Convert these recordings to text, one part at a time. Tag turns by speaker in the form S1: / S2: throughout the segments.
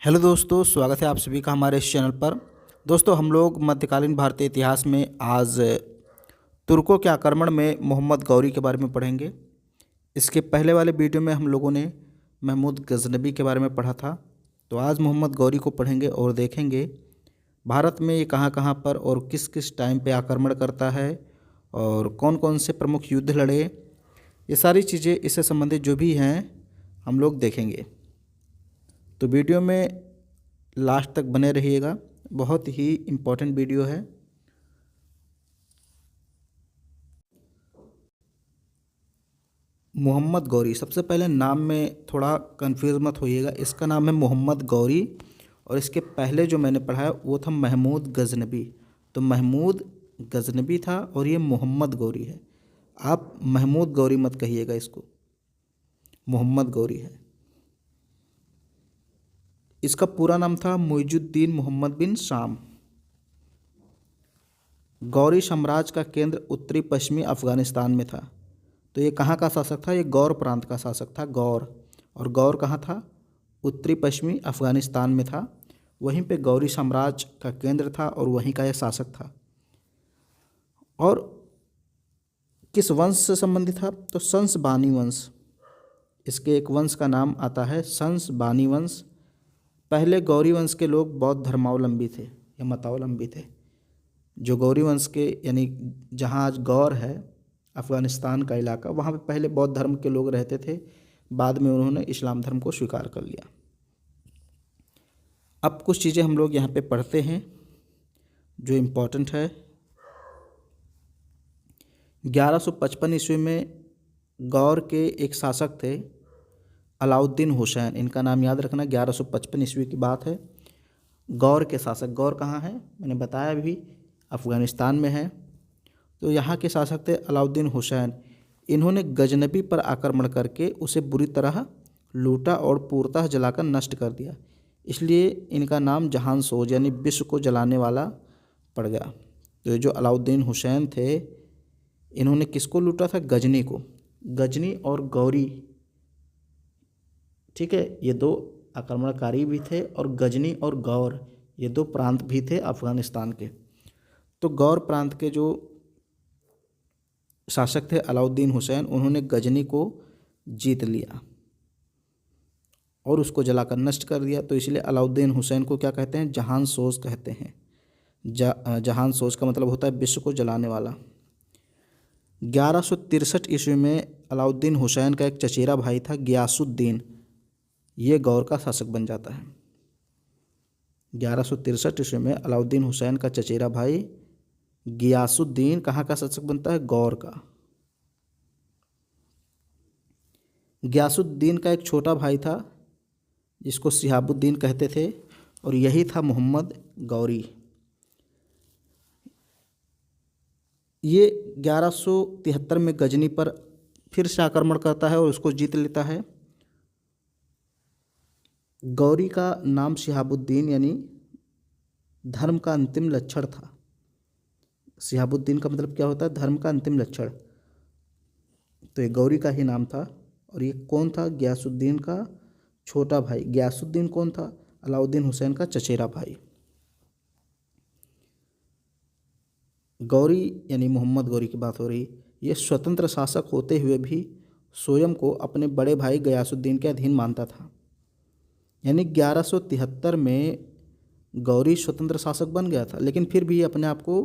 S1: Hello दोस्तों, स्वागत है आप सभी का हमारे इस चैनल पर। दोस्तों, हम लोग मध्यकालीन भारतीय इतिहास में आज तुर्कों के आक्रमण में मोहम्मद गौरी के बारे में पढ़ेंगे। इसके पहले वाले वीडियो में हम लोगों ने महमूद गजनबी के बारे में पढ़ा था। तो आज मोहम्मद गौरी को पढ़ेंगे और देखेंगे भारत में ये कहाँ कहाँ पर और किस किस टाइम पे आक्रमण करता है और कौन कौन से प्रमुख युद्ध लड़े। ये सारी चीज़ें इससे संबंधित जो भी हैं हम लोग देखेंगे। तो वीडियो में लास्ट तक बने रहिएगा, बहुत ही इम्पोर्टेंट वीडियो है। मोहम्मद गौरी, सबसे पहले नाम में थोड़ा कंफ्यूज मत होइएगा। इसका नाम है मोहम्मद गौरी और इसके पहले जो मैंने पढ़ा है वो था महमूद गजनबी। तो महमूद गजनबी था और ये मोहम्मद गौरी है। आप महमूद गौरी मत कहिएगा, इसको मोहम्मद गौरी है। इसका पूरा नाम था मुइजुद्दीन मोहम्मद बिन शाम। गौरी साम्राज्य का केंद्र उत्तरी पश्चिमी अफगानिस्तान में था। तो ये कहाँ का शासक था? ये गौर प्रांत का शासक था, गौर। और गौर कहाँ था? उत्तरी पश्चिमी अफगानिस्तान में था। वहीं पे गौरी साम्राज्य का केंद्र था और वहीं का यह शासक था। और किस वंश से संबंधित था? तो संसबानी वंश। इसके एक वंश का नाम आता है संसबानी वंश। पहले गौरी वंश के लोग बौद्ध धर्मावलंबी थे या मतावलंबी थे। जो गौरी वंश के यानी जहाँ आज गौर है, अफ़गानिस्तान का इलाका, वहाँ पे पहले बौद्ध धर्म के लोग रहते थे। बाद में उन्होंने इस्लाम धर्म को स्वीकार कर लिया। अब कुछ चीज़ें हम लोग यहाँ पे पढ़ते हैं जो इम्पोर्टेंट है। 1155 ईस्वी में गौर के एक शासक थे अलाउद्दीन हुसैन। इनका नाम याद रखना, 1155 ईस्वी की बात है। गौर के शासक, गौर कहाँ है? मैंने बताया भी, अफ़गानिस्तान में है। तो यहाँ के शासक थे अलाउद्दीन हुसैन। इन्होंने गजनबी पर आक्रमण करके उसे बुरी तरह लूटा और पूर्णतः जलाकर नष्ट कर दिया। इसलिए इनका नाम जहान सोज यानी विश्व को जलाने वाला पड़ गया। तो ये जो अलाउद्दीन हुसैन थे, इन्होंने किसको लूटा था? गजनी को। गजनी और गौरी, ठीक है, ये दो आक्रमणकारी भी थे। और गजनी और गौर, ये दो प्रांत भी थे अफ़गानिस्तान के। तो गौर प्रांत के जो शासक थे अलाउद्दीन हुसैन, उन्होंने गजनी को जीत लिया और उसको जलाकर नष्ट कर दिया। तो इसलिए अलाउद्दीन हुसैन को क्या कहते हैं? जहान सोज कहते हैं। जहान सोज का मतलब होता है विश्व को जलाने वाला। 1163 ईस्वी में अलाउद्दीन हुसैन का एक चचेरा भाई था गियासुद्दीन, ये गौर का शासक बन जाता है। 1163 ईस्वी में अलाउद्दीन हुसैन का चचेरा भाई गियासुद्दीन कहाँ का शासक बनता है? गौर का। गियासुद्दीन का एक छोटा भाई था जिसको शिहाबुद्दीन कहते थे और यही था मोहम्मद गौरी। ये 1173 में गजनी पर फिर से आक्रमण करता है और उसको जीत लेता है। गौरी का नाम शिहाबुद्दीन यानी धर्म का अंतिम लक्षण था। शिहाबुद्दीन का मतलब क्या होता है? धर्म का अंतिम लक्षण। तो ये गौरी का ही नाम था। और ये कौन था? गियासुद्दीन का छोटा भाई। गियासुद्दीन कौन था? अलाउद्दीन हुसैन का चचेरा भाई। गौरी यानी मोहम्मद गौरी की बात हो रही। ये स्वतंत्र शासक होते हुए भी स्वयं को अपने बड़े भाई गयासुद्दीन के अधीन मानता था। यानी 1173 में गौरी स्वतंत्र शासक बन गया था, लेकिन फिर भी अपने आप को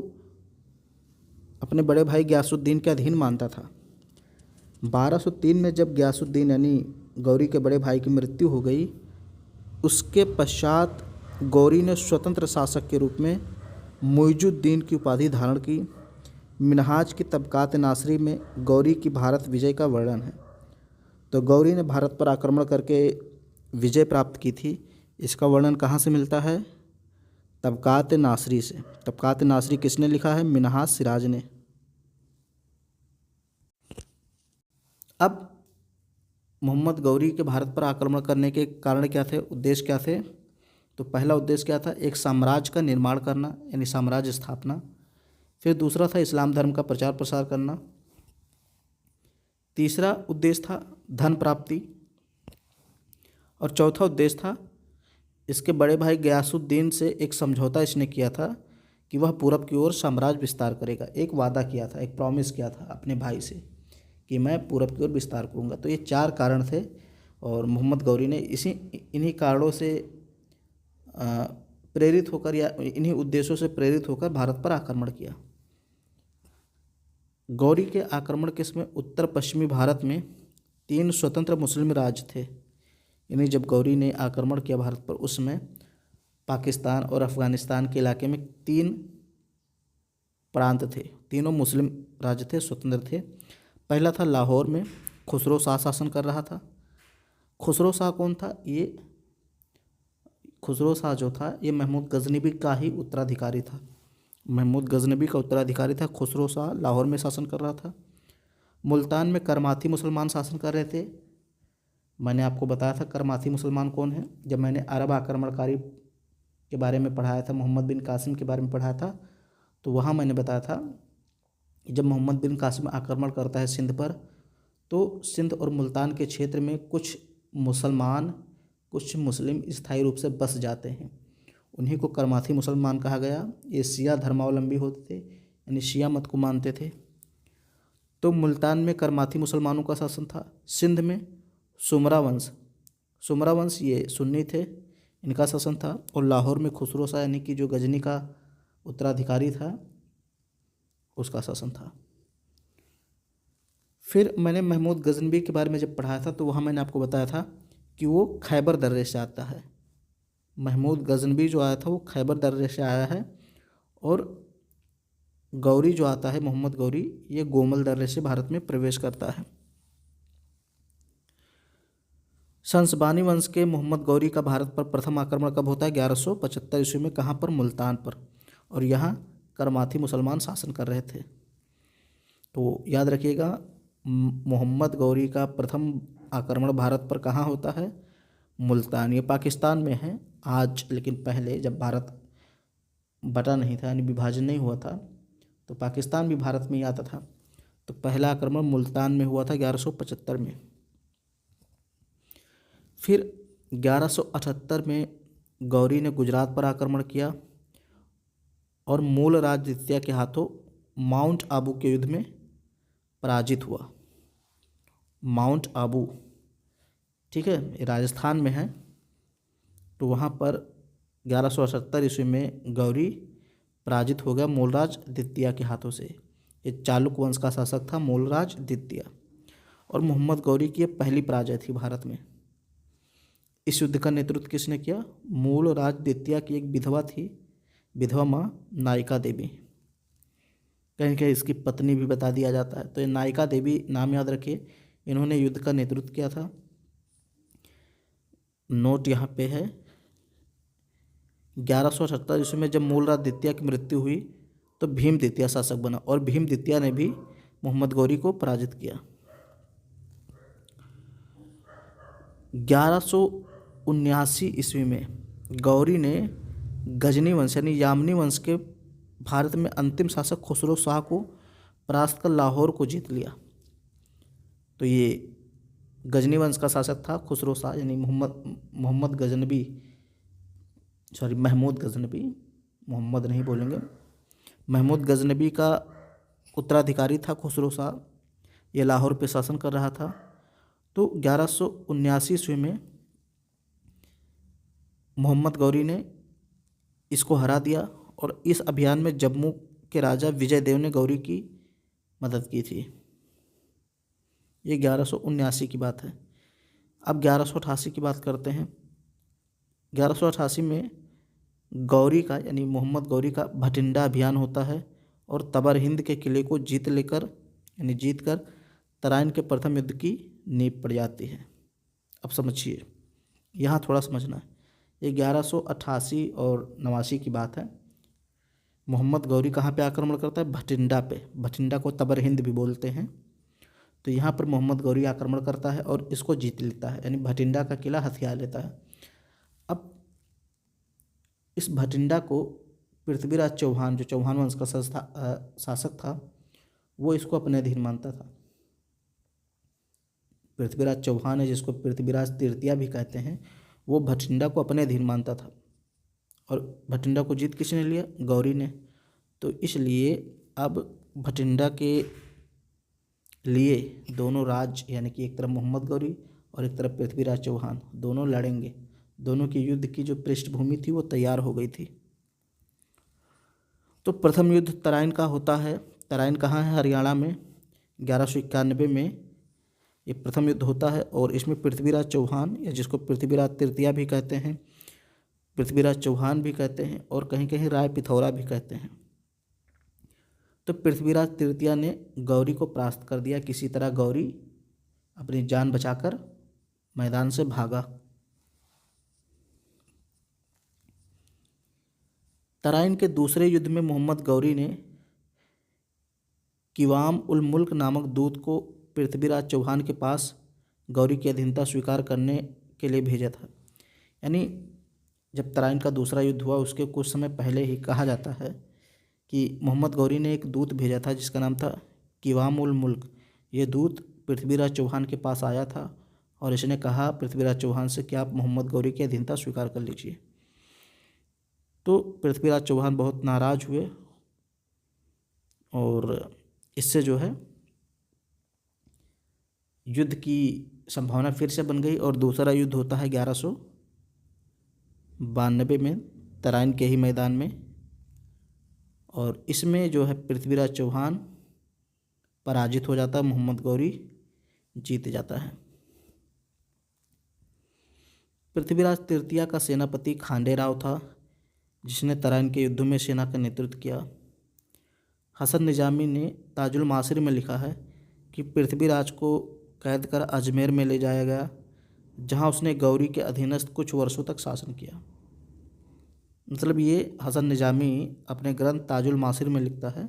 S1: अपने बड़े भाई गयासुद्दीन के अधीन मानता था। 1203 में जब गयासुद्दीन यानी गौरी के बड़े भाई की मृत्यु हो गई, उसके पश्चात गौरी ने स्वतंत्र शासक के रूप में मुइजुद्दीन की उपाधि धारण की। मिनहाज की तबकात नासरी में गौरी की भारत विजय का वर्णन है। तो गौरी ने भारत पर आक्रमण करके विजय प्राप्त की थी। इसका वर्णन कहाँ से मिलता है? तबकात नासरी से। तबकात नासरी किसने लिखा है? मिनहाज सिराज ने। अब मोहम्मद गौरी के भारत पर आक्रमण करने के कारण क्या थे, उद्देश्य क्या थे? तो पहला उद्देश्य क्या था? एक साम्राज्य का निर्माण करना यानी साम्राज्य स्थापना। फिर दूसरा था इस्लाम धर्म का प्रचार प्रसार करना। तीसरा उद्देश्य था धन प्राप्ति। और चौथा उद्देश्य था इसके बड़े भाई गयासुद्दीन से एक समझौता इसने किया था कि वह पूरब की ओर साम्राज्य विस्तार करेगा। एक वादा किया था, एक प्रॉमिस किया था अपने भाई से कि मैं पूरब की ओर विस्तार करूँगा। तो ये 4 कारण थे और मोहम्मद गौरी ने इन्हीं कारणों से प्रेरित होकर या इन्हीं उद्देश्यों से प्रेरित होकर भारत पर आक्रमण किया। गौरी के आक्रमण के समय उत्तर पश्चिमी भारत में 3 स्वतंत्र मुस्लिम राज्य थे। यानी जब गौरी ने आक्रमण किया भारत पर, उस समय पाकिस्तान और अफ़गानिस्तान के इलाके में 3 प्रांत थे, तीनों मुस्लिम राज्य थे, स्वतंत्र थे। पहला था लाहौर में खुसरो शाह शासन कर रहा था। खुसरो शाह कौन था? ये खुसरो शाह जो था ये महमूद गजनबी का ही उत्तराधिकारी था। महमूद गजनबी का उत्तराधिकारी था। खुसरो शाह लाहौर में शासन कर रहा था। मुल्तान में करमाती मुसलमान शासन कर रहे थे। मैंने आपको बताया था करमाती मुसलमान कौन है, जब मैंने अरब आक्रमणकारी के बारे में पढ़ाया था, मोहम्मद बिन कासिम के बारे में पढ़ाया था, तो वहाँ मैंने बताया था जब मोहम्मद बिन कासिम आक्रमण करता है सिंध पर, तो सिंध और मुल्तान के क्षेत्र में कुछ मुसलमान, कुछ मुस्लिम स्थायी रूप से बस जाते हैं। उन्हीं को करमाती मुसलमान कहा गया। ये शिया धर्मावलंबी होते थे, यानी शिया मत को मानते थे। तो मुल्तान में करमाती मुसलमानों का शासन था। सिंध में सुमरा वंश ये सुन्नी थे, इनका शासन था। और लाहौर में खुसरो शाह यानी कि जो गजनी का उत्तराधिकारी था, उसका शासन था। फिर मैंने महमूद गजनबी के बारे में जब पढ़ाया था, तो वहाँ मैंने आपको बताया था कि वो खैबर दर्रे से आता है। महमूद गजनबी जो आया था वो खैबर दर्रे से आया है। और गौरी जो आता है, मोहम्मद गौरी, ये गोमल दर्रे से भारत में प्रवेश करता है। संसबानी वंश के मोहम्मद गौरी का भारत पर प्रथम आक्रमण कब होता है? 1175 ईस्वी में। कहाँ पर? मुल्तान पर। और यहाँ करमाती मुसलमान शासन कर रहे थे। तो याद रखिएगा, मोहम्मद गौरी का प्रथम आक्रमण भारत पर कहाँ होता है? मुल्तान। ये पाकिस्तान में है आज, लेकिन पहले जब भारत बटा नहीं था, यानी विभाजन नहीं हुआ था, तो पाकिस्तान भी भारत में ही आता था। तो पहला आक्रमण मुल्तान में हुआ था 1175 में। फिर 1178 में गौरी ने गुजरात पर आक्रमण किया और मूल राज द्वितीय के हाथों माउंट आबू के युद्ध में पराजित हुआ। माउंट आबू, ठीक है, ये राजस्थान में है। तो वहाँ पर 1178 ईस्वी में गौरी पराजित हो गया मूलराज द्वितीय के हाथों से। ये चालुक्य वंश का शासक था मूलराज द्वितीय। और मोहम्मद गौरी की ये पहली पराजय थी भारत में। इस युद्ध का नेतृत्व किसने किया? मूलराज द्वितीय की एक विधवा थी, विधवा माँ नायिका देवी। कहीं कहीं इसकी पत्नी भी बता दिया जाता है। तो ये नायिका देवी नाम याद रखिए, इन्होंने युद्ध का नेतृत्व किया था। नोट यहाँ पे है। 1178 ईस्वी में जब मूलराज द्वितीय की मृत्यु हुई, तो भीम द्वितीय शासक बना और भीम द्वितीय ने भी मोहम्मद गौरी को पराजित किया। 1179 ईस्वी में गौरी ने गजनी वंश यानी यामनी वंश के भारत में अंतिम शासक खुसरो शाह को परास्त कर लाहौर को जीत लिया। तो ये गजनी वंश का शासक था खुसरो शाह, यानी महमूद गजनबी, मोहम्मद नहीं बोलेंगे, महमूद गजनबी का उत्तराधिकारी था खुसरो शाह। ये लाहौर पे शासन कर रहा था। तो 1179 ईस्वी में मोहम्मद गौरी ने इसको हरा दिया और इस अभियान में जम्मू के राजा विजय देव ने गौरी की मदद की थी। ये 1179 की बात है। अब 1188 की बात करते हैं। 1188 में गौरी का यानी मोहम्मद गौरी का भटिंडा अभियान होता है और तबर हिंद के किले को जीत कर तराइन के प्रथम युद्ध की नींव पड़ जाती है। अब समझिए, यहाँ थोड़ा समझना है। ये 1188 और 89 की बात है। मोहम्मद गौरी कहाँ पे आक्रमण करता है? भटिंडा पे। भटिंडा को तबर हिंद भी बोलते हैं। तो यहाँ पर मोहम्मद गौरी आक्रमण करता है और इसको जीत लेता है, यानी भटिंडा का किला हथिया लेता है। अब इस भटिंडा को पृथ्वीराज चौहान, जो चौहान वंश का शासक था, वो इसको अपने अधीन मानता था। पृथ्वीराज चौहान है, जिसको पृथ्वीराज तृतीया भी कहते हैं, वो भटिंडा को अपने अधीन मानता था। और भटिंडा को जीत किसने लिया? गौरी ने। तो इसलिए अब भटिंडा के लिए दोनों राज्य, यानी कि एक तरफ मोहम्मद गौरी और एक तरफ पृथ्वीराज चौहान, दोनों लड़ेंगे। दोनों की युद्ध की जो पृष्ठभूमि थी वो तैयार हो गई थी। तो प्रथम युद्ध तराइन का होता है। तराइन कहाँ है? हरियाणा में। 1191 में ये प्रथम युद्ध होता है और इसमें पृथ्वीराज चौहान, या जिसको पृथ्वीराज तृतीया भी कहते हैं, पृथ्वीराज चौहान भी कहते हैं और कहीं कहीं राय पिथौरा भी कहते हैं। तो पृथ्वीराज तृतीया ने गौरी को परास्त कर दिया। किसी तरह गौरी अपनी जान बचाकर मैदान से भागा। तराइन के दूसरे युद्ध में मोहम्मद गौरी ने किवाम उल मुल्क नामक दूत को पृथ्वीराज चौहान के पास गौरी की अधीनता स्वीकार करने के लिए भेजा था। यानी जब तराइन का दूसरा युद्ध हुआ उसके कुछ समय पहले ही कहा जाता है कि मोहम्मद गौरी ने एक दूत भेजा था जिसका नाम था किवाम उल मुल्क। ये दूत पृथ्वीराज चौहान के पास आया था और इसने कहा पृथ्वीराज चौहान से कि आप मोहम्मद गौरी की अधीनता स्वीकार कर लीजिए। तो पृथ्वीराज चौहान बहुत नाराज़ हुए और इससे जो है युद्ध की संभावना फिर से बन गई और दूसरा युद्ध होता है 1192 में तराइन के ही मैदान में। और इसमें जो है पृथ्वीराज चौहान पराजित हो जाता है, मोहम्मद गौरी जीत जाता है। पृथ्वीराज तृतीया का सेनापति खांडे राव था जिसने तराइन के युद्ध में सेना का नेतृत्व किया। हसन निजामी ने ताजुल मासिर में लिखा है कि पृथ्वीराज को कैद कर अजमेर में ले जाया गया, जहां उसने गौरी के अधीनस्थ कुछ वर्षों तक शासन किया। मतलब ये हसन निजामी अपने ग्रंथ ताजुल मासिर में लिखता है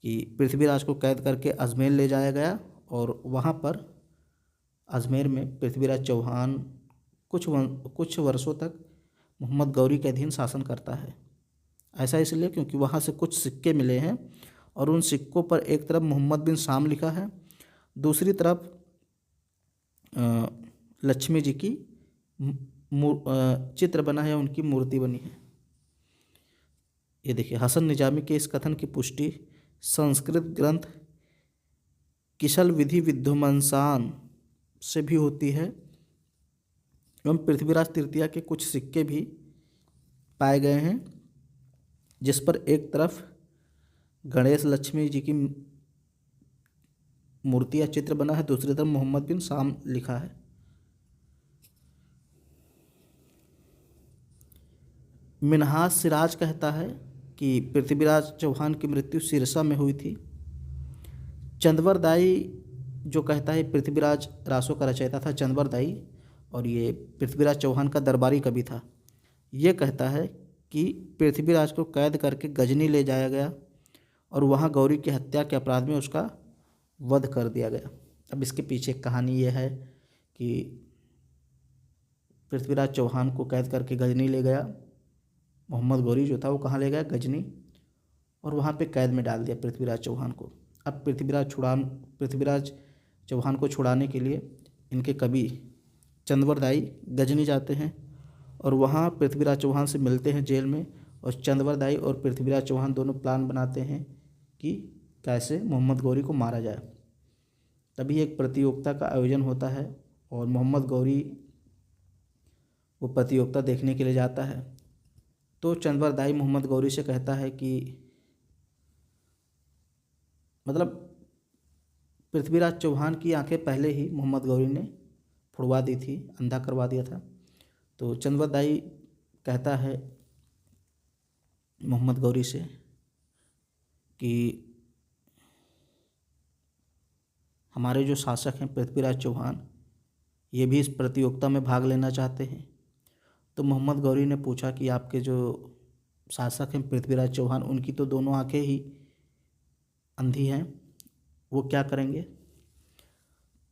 S1: कि पृथ्वीराज को कैद करके अजमेर ले जाया गया और वहाँ पर अजमेर में पृथ्वीराज चौहान कुछ वर्षों तक मोहम्मद गौरी के अधीन शासन करता है। ऐसा इसलिए क्योंकि वहाँ से कुछ सिक्के मिले हैं और उन सिक्कों पर एक तरफ मोहम्मद बिन शाम लिखा है, दूसरी तरफ लक्ष्मी जी की चित्र बना है, उनकी मूर्ति बनी है। ये देखिए, हसन निजामी के इस कथन की पुष्टि संस्कृत ग्रंथ किशल विधि विद्युमंसान से भी होती है एवं पृथ्वीराज तृतीया के कुछ सिक्के भी पाए गए हैं जिस पर एक तरफ गणेश लक्ष्मी जी की मूर्ति या चित्र बना है, दूसरी तरफ मोहम्मद बिन शाम लिखा है। मिन्हाज सिराज कहता है कि पृथ्वीराज चौहान की मृत्यु सिरसा में हुई थी। चंदवर दाई जो कहता है, पृथ्वीराज रासों का रचयिता था चंदवर दाई और ये पृथ्वीराज चौहान का दरबारी कवि था। ये कहता है कि पृथ्वीराज को कैद करके गजनी ले जाया गया और वहाँ गौरी की हत्या के अपराध में उसका वध कर दिया गया। अब इसके पीछे कहानी ये है कि पृथ्वीराज चौहान को कैद करके गजनी ले गया, मोहम्मद गौरी जो था वो कहाँ ले गया? गजनी, और वहाँ पे कैद में डाल दिया पृथ्वीराज चौहान को। अब पृथ्वीराज चौहान को छुड़ाने के लिए इनके कवि चंदवर दाई गजनी जाते हैं और वहाँ पृथ्वीराज चौहान से मिलते हैं जेल में, और चंदवर दाई और पृथ्वीराज चौहान दोनों प्लान बनाते हैं कि कैसे मोहम्मद गौरी को मारा जाए। तभी एक प्रतियोगिता का आयोजन होता है और मोहम्मद गौरी वो प्रतियोगिता देखने के लिए जाता है। तो चंदवर दाई मोहम्मद गौरी से कहता है कि मतलब पृथ्वीराज चौहान की आंखें पहले ही मोहम्मद गौरी ने फुड़वा दी थी, अंधा करवा दिया था। तो चंदवर दाई कहता है मोहम्मद गौरी से कि हमारे जो शासक हैं पृथ्वीराज चौहान, ये भी इस प्रतियोगिता में भाग लेना चाहते हैं। तो मोहम्मद गौरी ने पूछा कि आपके जो शासक हैं पृथ्वीराज चौहान, उनकी तो दोनों आंखें ही अंधी हैं, वो क्या करेंगे?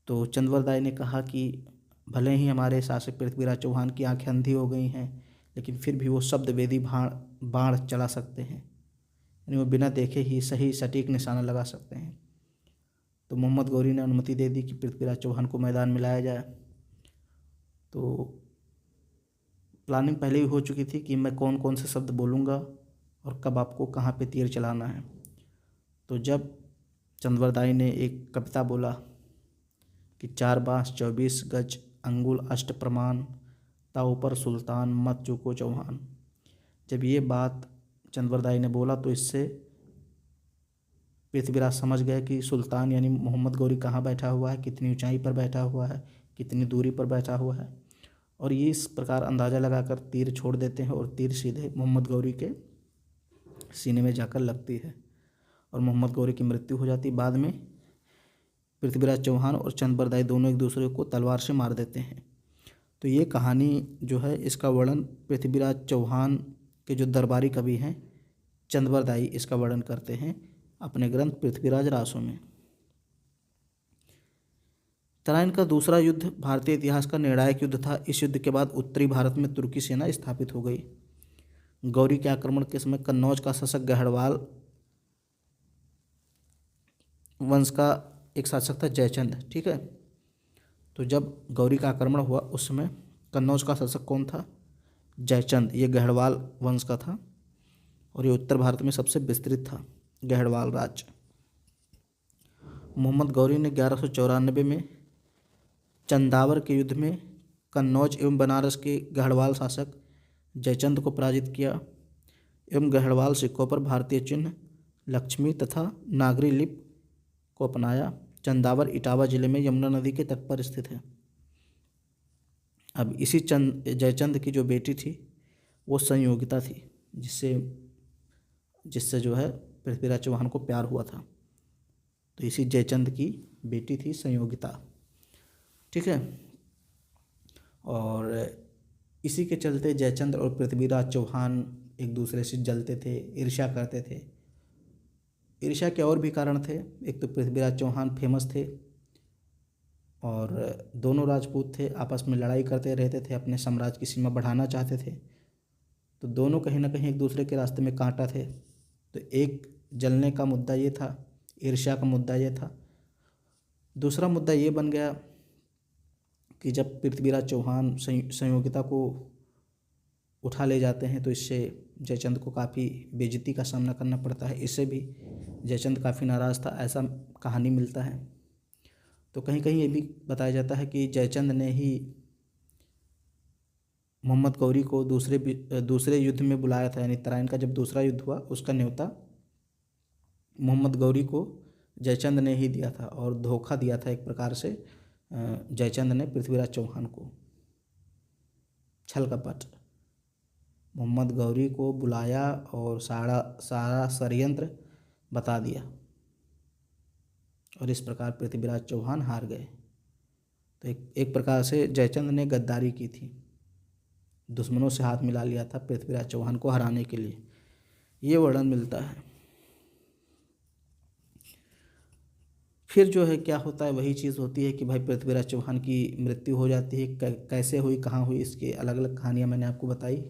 S1: तो चंदवर दाई ने कहा कि भले ही हमारे शासक पृथ्वीराज चौहान की आंखें अंधी हो गई हैं, लेकिन फिर भी वो शब्द वेदी बाण चला सकते हैं, यानी वो बिना देखे ही सही सटीक निशाना लगा सकते हैं। तो मोहम्मद गौरी ने अनुमति दे दी कि पृथ्वीराज चौहान को मैदान में लाया जाए। तो प्लानिंग पहले ही हो चुकी थी कि मैं कौन कौन से शब्द बोलूँगा और कब आपको कहाँ पे तीर चलाना है। तो जब चंद्रवरदाई ने एक कविता बोला कि 4 बांस 24 गज अंगुल अष्ट प्रमाण, ता ऊपर सुल्तान मत चूको चौहान। जब ये बात चंद्रवरदाई ने बोला तो इससे पृथ्वीराज समझ गए कि सुल्तान यानी मोहम्मद गौरी कहाँ बैठा हुआ है, कितनी ऊंचाई पर बैठा हुआ है, कितनी दूरी पर बैठा हुआ है। और ये इस प्रकार अंदाज़ा लगाकर तीर छोड़ देते हैं और तीर सीधे मोहम्मद गौरी के सीने में जाकर लगती है और मोहम्मद गौरी की मृत्यु हो जाती है। बाद में पृथ्वीराज चौहान और चंद्रवरदाई दोनों एक दूसरे को तलवार से मार देते हैं। तो ये कहानी जो है इसका वर्णन पृथ्वीराज चौहान के जो दरबारी कवि हैं चंद्रवरदाई इसका वर्णन करते हैं अपने ग्रंथ पृथ्वीराज रासों में। तराइन का दूसरा युद्ध भारतीय इतिहास का निर्णायक युद्ध था। इस युद्ध के बाद उत्तरी भारत में तुर्की सेना स्थापित हो गई। गौरी के आक्रमण के समय कन्नौज का शासक गहड़वाल वंश का एक शासक था जयचंद। ठीक है, तो जब गौरी का आक्रमण हुआ उस समय कन्नौज का शासक कौन था? जयचंद। ये गहड़वाल वंश का था और ये उत्तर भारत में सबसे विस्तृत था गहड़वाल राज्य। मोहम्मद गौरी ने 1194 में चंदावर के युद्ध में कन्नौज एवं बनारस के गहड़वाल शासक जयचंद को पराजित किया एवं गहड़वाल सिक्कों पर भारतीय चिन्ह लक्ष्मी तथा नागरी लिपि को अपनाया। चंदावर इटावा जिले में यमुना नदी के तट पर स्थित है। अब इसी जयचंद की जो बेटी थी वो संयोगिता थी, जिससे जो है पृथ्वीराज चौहान को प्यार हुआ था। तो इसी जयचंद की बेटी थी संयोगिता। ठीक है, और इसी के चलते जयचंद और पृथ्वीराज चौहान एक दूसरे से जलते थे, ईर्ष्या करते थे। ईर्ष्या के और भी कारण थे। एक तो पृथ्वीराज चौहान फेमस थे और दोनों राजपूत थे, आपस में लड़ाई करते रहते थे, अपने साम्राज्य की सीमा बढ़ाना चाहते थे। तो दोनों कहीं ना कहीं एक दूसरे के रास्ते में कांटा थे। तो एक जलने का मुद्दा ये था, ईर्ष्या का मुद्दा ये था। दूसरा मुद्दा ये बन गया कि जब पृथ्वीराज चौहान संयोगिता को उठा ले जाते हैं तो इससे जयचंद को काफ़ी बेइज्जती का सामना करना पड़ता है। इससे भी जयचंद काफ़ी नाराज़ था, ऐसा कहानी मिलता है। तो कहीं कहीं ये भी बताया जाता है कि जयचंद ने ही मोहम्मद गौरी को दूसरे युद्ध में बुलाया था, यानी तराइन का जब दूसरा युद्ध हुआ उसका न्योता मोहम्मद गौरी को जयचंद ने ही दिया था और धोखा दिया था एक प्रकार से जयचंद ने पृथ्वीराज चौहान को। छल कपट, मोहम्मद गौरी को बुलाया और सारा षड्यंत्र बता दिया और इस प्रकार पृथ्वीराज चौहान हार गए। तो एक प्रकार से जयचंद ने गद्दारी की थी, दुश्मनों से हाथ मिला लिया था पृथ्वीराज चौहान को हराने के लिए, ये वर्णन मिलता है। फिर जो है क्या होता है, वही चीज़ होती है कि भाई पृथ्वीराज चौहान की मृत्यु हो जाती है। कैसे हुई, कहाँ हुई, इसकी अलग अलग कहानियाँ मैंने आपको बताई,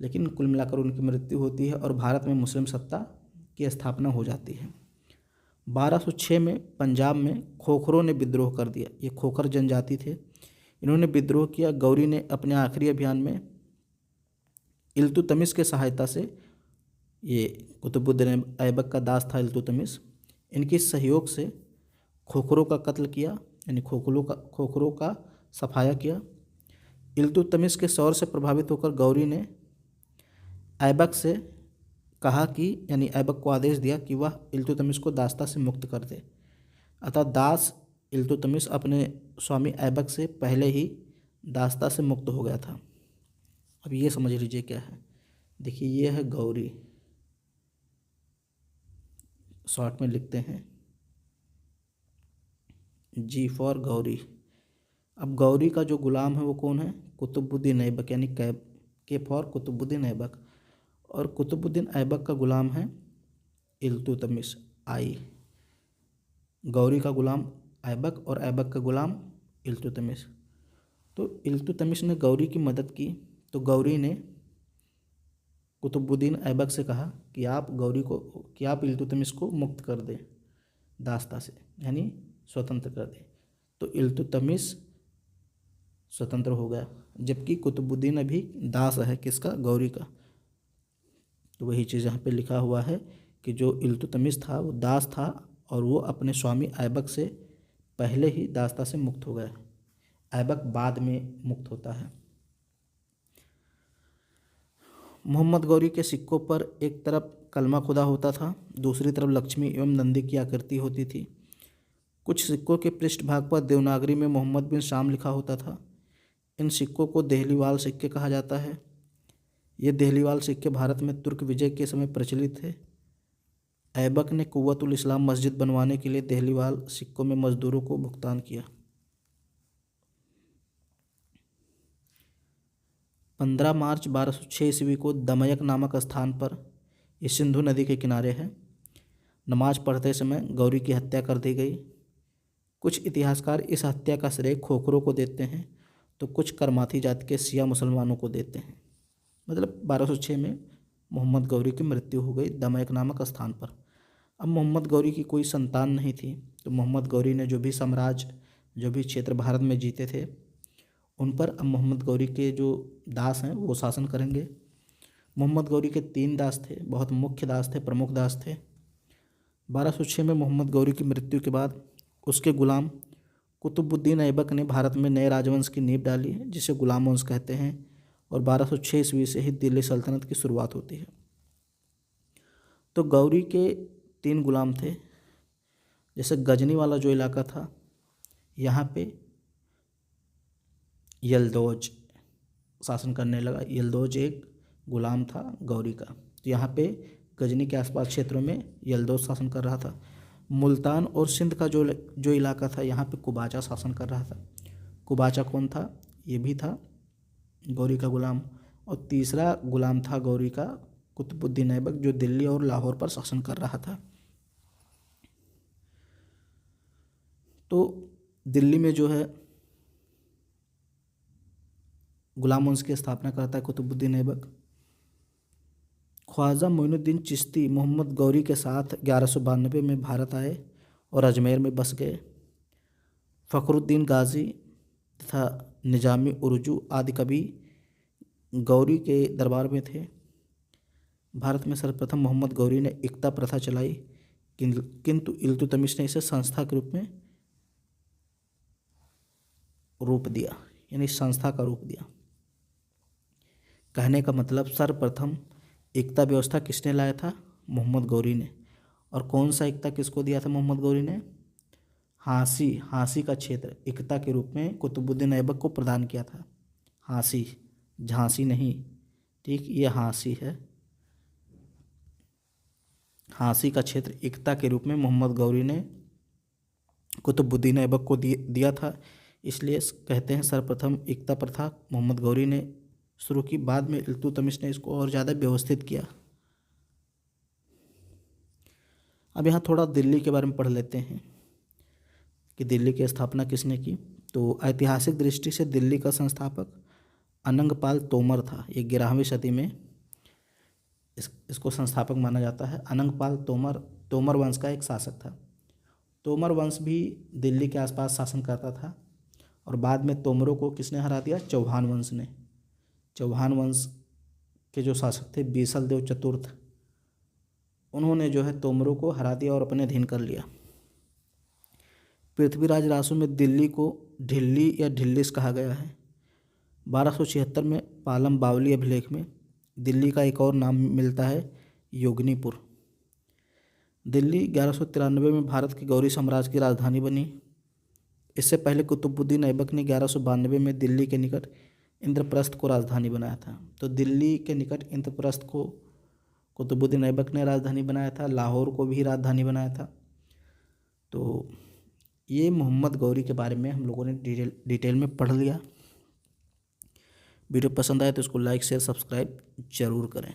S1: लेकिन कुल मिलाकर उनकी मृत्यु होती है और भारत में मुस्लिम सत्ता की स्थापना हो जाती है। 1206 में पंजाब में खोखरों ने विद्रोह कर दिया। ये खोखर जनजाति थे, इन्होंने विद्रोह किया। गौरी ने अपने आखिरी अभियान में इल्तुतमिश के सहायता से, ये कुतुबुद्दीन ऐबक का दास था इल्तुतमिश, इनके सहयोग से खोखरों का कत्ल किया, यानी खोखरों का सफाया किया। इल्तुतमिश के शौर्य से प्रभावित होकर गौरी ने ऐबक से कहा कि, यानी ऐबक को आदेश दिया कि वह इल्तुतमिश को दासता से मुक्त कर दे। अतः दास इल्तुतमिश अपने स्वामी ऐबक से पहले ही दासता से मुक्त हो गया था। अब ये समझ लीजिए क्या है। देखिए ये है गौरी, शॉर्ट में लिखते हैं जी फॉर गौरी। अब गौरी का जो गुलाम है वो कौन है? कुतुबुद्दीन ऐबक, यानी के फॉर कुतुबुद्दीन ऐबक। और कुतुबुद्दीन ऐबक का गुलाम है इल्तुतमिश, आई। गौरी का गुलाम ऐबक और ऐबक का गुलाम इल्तुतमिश। तो इल्तुतमिश ने गौरी की मदद की, तो गौरी ने कुतुबुद्दीन ऐबक से कहा कि आप इल्तुतमिश को मुक्त कर दें दासता से, यानी स्वतंत्र कर दें। तो इल्तुतमिश स्वतंत्र हो गया, जबकि कुतुबुद्दीन अभी दास है किसका, गौरी का। तो वही चीज़ यहाँ पे लिखा हुआ है कि जो इल्तुतमिश था वो दास था और वो अपने स्वामी ऐबक से पहले ही दासता से मुक्त हो गया। ऐबक बाद में मुक्त होता है। मोहम्मद गौरी के सिक्कों पर एक तरफ कलमा खुदा होता था, दूसरी तरफ लक्ष्मी एवं नंदी की आकृति होती थी। कुछ सिक्कों के पृष्ठभाग पर देवनागरी में मोहम्मद बिन शाम लिखा होता था। इन सिक्कों को देहलीवाल सिक्के कहा जाता है। ये देहलीवाल सिक्के भारत में तुर्क विजय के समय प्रचलित थे। ऐबक ने कुव्वतुल इस्लाम मस्जिद बनवाने के लिए देहलीवाल सिक्कों में मजदूरों को भुगतान किया। 15 मार्च 1206 ईस्वी को दमयक नामक स्थान पर, ये सिंधु नदी के किनारे है, नमाज पढ़ते समय गौरी की हत्या कर दी गई। कुछ इतिहासकार इस हत्या का श्रेय खोखरों को देते हैं तो कुछ करमाथी जाति के शिया मुसलमानों को देते हैं। मतलब 1206 में मोहम्मद गौरी की मृत्यु हो गई दमयक नामक स्थान पर। अब मोहम्मद गौरी की कोई संतान नहीं थी, तो मोहम्मद गौरी ने जो भी साम्राज्य, जो भी क्षेत्र भारत में जीते थे, उन पर अब मोहम्मद गौरी के जो दास हैं वो शासन करेंगे। मोहम्मद गौरी के 3 दास थे, बहुत मुख्य दास थे, प्रमुख दास थे। 1206 में मोहम्मद गौरी की मृत्यु के बाद उसके गुलाम कुतुबुद्दीन ऐबक ने भारत में नए राजवंश की नींव डाली है, जिसे गुलाम वंश कहते हैं, और 1206 ईस्वी से ही दिल्ली सल्तनत की शुरुआत होती है। तो गौरी के 3 गुलाम थे। जैसे गजनी वाला जो इलाका था, यहाँ पे यलदौज शासन करने लगा। यलदौज एक गुलाम था गौरी का। तो यहाँ पे गजनी के आसपास क्षेत्रों में यलदौज शासन कर रहा था। मुल्तान और सिंध का जो इलाका था, यहाँ पे कुबाचा शासन कर रहा था। कुबाचा कौन था? ये भी था गौरी का गुलाम। और तीसरा गुलाम था गौरी का कुतुबुद्दीन ऐबक, जो दिल्ली और लाहौर पर शासन कर रहा था। तो दिल्ली में जो है गुलाम वंश की स्थापना करता है कुतुबुद्दीन ऐबक। ख्वाजा मोइनुद्दीन चिश्ती मोहम्मद गौरी के साथ 1192 में भारत आए और अजमेर में बस गए। फ़खरुद्दीन गाजी तथा निजामी उर्जू आदि कवि गौरी के दरबार में थे। भारत में सर्वप्रथम मोहम्मद गौरी ने इक्ता प्रथा चलाई, किंतु इल्तुतमिश ने इसे संस्था के रूप दिया, यानी संस्था का रूप दिया। कहने का मतलब सर्वप्रथम एकता व्यवस्था किसने लाया था? मोहम्मद गौरी ने। और कौन सा एकता किसको दिया था मोहम्मद गौरी ने? हाँसी का क्षेत्र एकता के रूप में कुतुबुद्दीन ऐबक को प्रदान किया था। हाँसी, झांसी नहीं, ठीक, ये हाँसी है। हाँसी का क्षेत्र एकता के रूप में मोहम्मद गौरी ने कुतुबुद्दीन ऐबक को दिया था। इसलिए कहते हैं सर्वप्रथम एकता प्रथा मोहम्मद गौरी ने शुरू की। बाद में इल्तुतमिश ने इसको और ज़्यादा व्यवस्थित किया। अब यहाँ थोड़ा दिल्ली के बारे में पढ़ लेते हैं कि दिल्ली की स्थापना किसने की। तो ऐतिहासिक दृष्टि से दिल्ली का संस्थापक अनंगपाल तोमर था। ये 11वीं सदी में इसको संस्थापक माना जाता है। अनंगपाल तोमर वंश का एक शासक था। तोमर वंश भी दिल्ली के आसपास शासन करता था और बाद में तोमरों को किसने हरा दिया? चौहान वंश ने। चौहान वंश के जो शासक थे बीसल देव चतुर्थ, उन्होंने जो है तोमरों को हरा दिया और अपने अधीन कर लिया। पृथ्वीराज रासु में दिल्ली को ढिल्ली या ढिल्लिस कहा गया है। 1276 में पालम बावली अभिलेख में दिल्ली का एक और नाम मिलता है, योगनीपुर। दिल्ली 1193 में भारत के गौरी साम्राज्य की राजधानी बनी। इससे पहले कुतुबुद्दीन ऐबक ने 1192 में दिल्ली के निकट इंद्रप्रस्थ को राजधानी बनाया था। तो दिल्ली के निकट इंद्रप्रस्थ को कुतुबुद्दीन ऐबक ने राजधानी बनाया था। लाहौर को भी राजधानी बनाया था। तो ये मोहम्मद गौरी के बारे में हम लोगों ने डिटेल में पढ़ लिया। वीडियो पसंद आए तो इसको लाइक शेयर सब्सक्राइब जरूर करें।